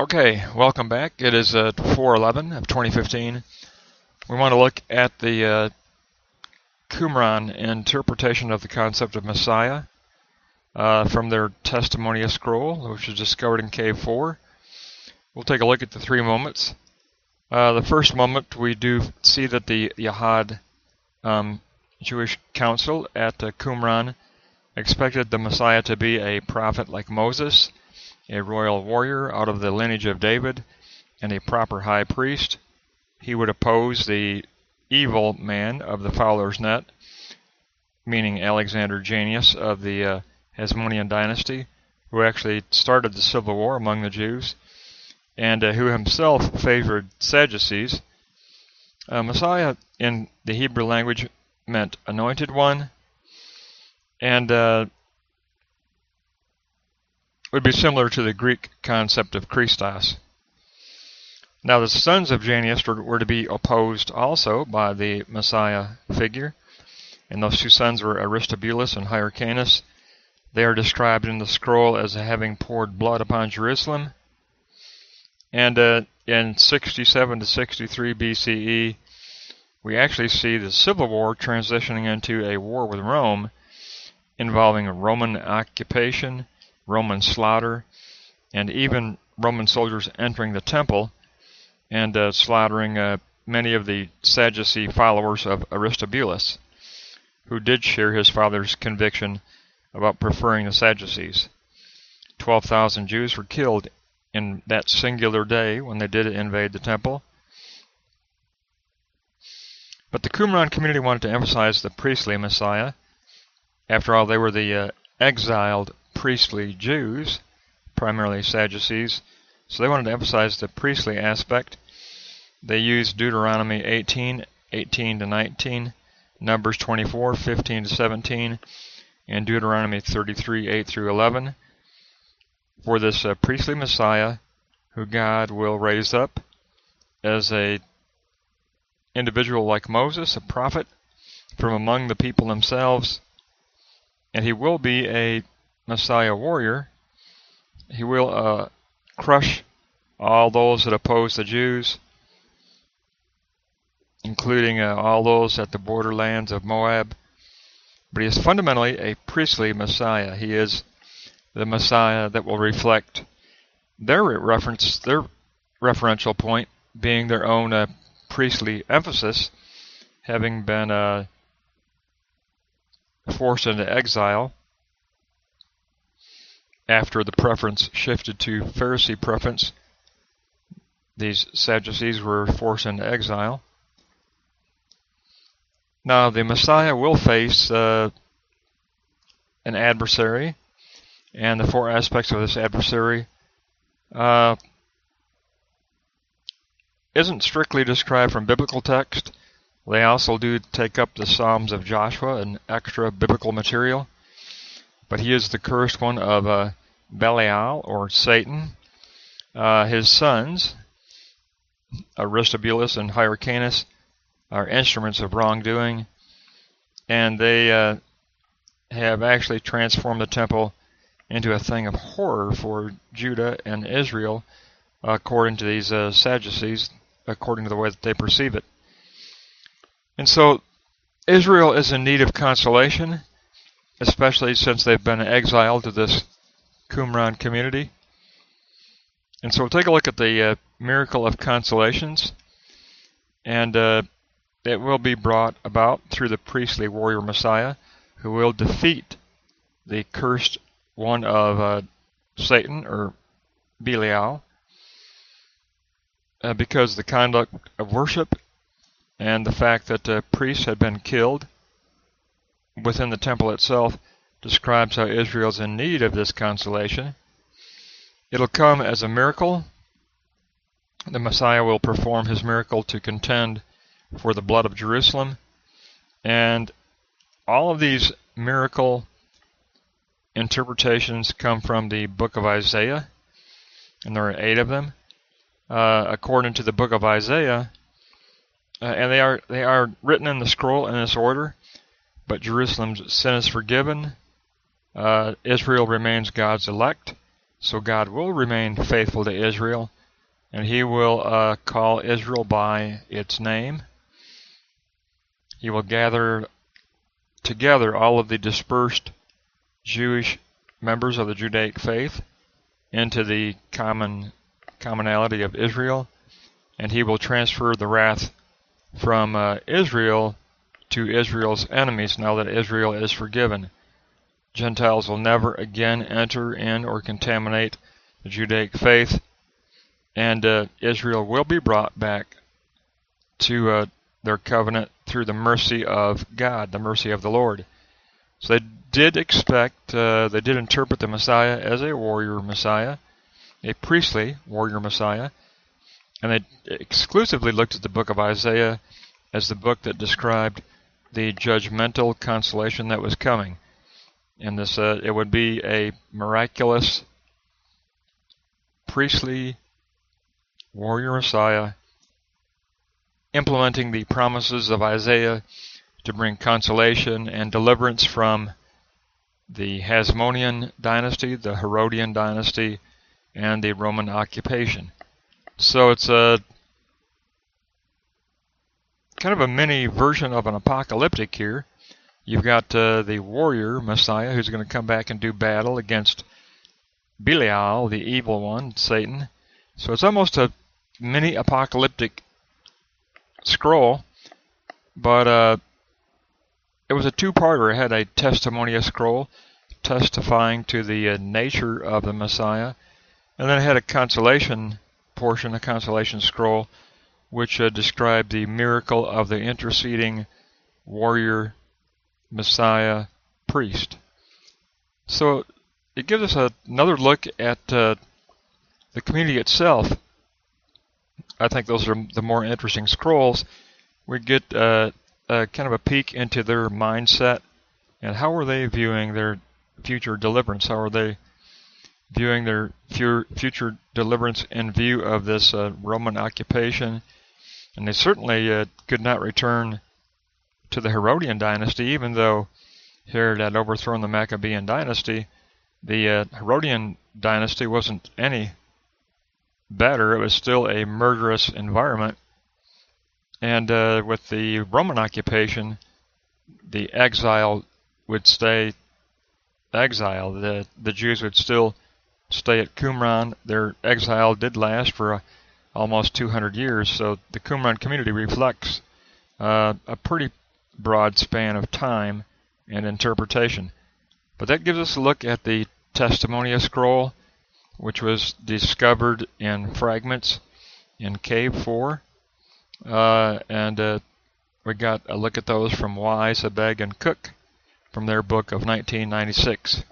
Okay, welcome back. It is 4/11 of 2015. We want to look at the Qumran interpretation of the concept of Messiah from their Testimonia scroll, which is discovered in Cave 4. We'll take a look at the three moments. The first moment, we do see that the Yahad Jewish council at Qumran expected the Messiah to be a prophet like Moses, a royal warrior out of the lineage of David, and a proper high priest. He would oppose the evil man of the Fowler's Net, meaning Alexander Jannaeus of the Hasmonean dynasty, who actually started the civil war among the Jews, and who himself favored Sadducees. Messiah in the Hebrew language meant anointed one, and would be similar to the Greek concept of Christos. Now the sons of Jannaeus were to be opposed also by the Messiah figure, and those two sons were Aristobulus and Hyrcanus. They are described in the scroll as having poured blood upon Jerusalem. And in 67 to 63 BCE, we actually see the civil war transitioning into a war with Rome, involving a Roman occupation, Roman slaughter, and even Roman soldiers entering the temple and slaughtering many of the Sadducee followers of Aristobulus, who did share his father's conviction about preferring the Sadducees. 12,000 Jews were killed in that singular day when they did invade the temple. But the Qumran community wanted to emphasize the priestly Messiah. After all, they were the exiled priestly Jews, primarily Sadducees, so they wanted to emphasize the priestly aspect. They used Deuteronomy 18:18 to 19, Numbers 24:15 to 17, and Deuteronomy 33:8 through 11 for this priestly Messiah, who God will raise up as a individual like Moses, a prophet from among the people themselves, and he will be a Messiah warrior. He will crush all those that oppose the Jews, including all those at the borderlands of Moab. But he is fundamentally a priestly Messiah. He is the Messiah that will reflect their referential point being their own priestly emphasis, having been forced into exile after the preference shifted to Pharisee preference. These Sadducees were forced into exile. Now the Messiah will face an adversary, and the four aspects of this adversary isn't strictly described from biblical text. They also do take up the Psalms of Joshua and extra biblical material. But he is the cursed one of Belial, or Satan. His sons, Aristobulus and Hyrcanus, are instruments of wrongdoing, and they have actually transformed the temple into a thing of horror for Judah and Israel, according to these Sadducees, according to the way that they perceive it. And so Israel is in need of consolation, especially since they've been exiled to this Qumran community. And so we'll take a look at the miracle of consolations, and it will be brought about through the priestly warrior Messiah, who will defeat the cursed one of Satan, or Belial, because the conduct of worship and the fact that priests had been killed within the temple itself describes how Israel is in need of this consolation. It'll come as a miracle. The Messiah will perform his miracle to contend for the blood of Jerusalem. And all of these miracle interpretations come from the book of Isaiah, and there are 8 of them. According to the book of Isaiah, and they are written in the scroll in this order, but Jerusalem's sin is forgiven. Israel remains God's elect. So God will remain faithful to Israel, and He will call Israel by its name. He will gather together all of the dispersed Jewish members of the Judaic faith into the commonality of Israel, and He will transfer the wrath from Israel to Israel's enemies now that Israel is forgiven. Gentiles will never again enter in or contaminate the Judaic faith, and Israel will be brought back to their covenant through the mercy of God, the mercy of the Lord. So they did interpret the Messiah as a warrior Messiah, a priestly warrior Messiah, and they exclusively looked at the book of Isaiah as the book that described the judgmental consolation that was coming. And this, it would be a miraculous, priestly warrior Messiah implementing the promises of Isaiah to bring consolation and deliverance from the Hasmonean dynasty, the Herodian dynasty, and the Roman occupation. So it's a kind of a mini version of an apocalyptic here. You've got the warrior Messiah who's going to come back and do battle against Belial, the evil one, Satan. So it's almost a mini apocalyptic scroll, but it was a two-parter. It had a Testimonia scroll testifying to the nature of the Messiah, and then it had a consolation portion, a consolation scroll, which described the miracle of the interceding warrior Messiah priest. So it gives us another look at the community itself. I think those are the more interesting scrolls. We get kind of a peek into their mindset and how are they viewing their future deliverance? How are they viewing their future deliverance in view of this Roman occupation? And they certainly could not return to the Herodian dynasty, even though Herod had overthrown the Maccabean dynasty. The Herodian dynasty wasn't any better. It was still a murderous environment. And with the Roman occupation, the exile would stay exiled. The Jews would still stay at Qumran. Their exile did last for almost 200 years, so the Qumran community reflects a pretty broad span of time and interpretation. But that gives us a look at the Testimonia scroll, which was discovered in fragments in Cave 4. And we got a look at those from Wise, Abegg, and Cook from their book of 1996.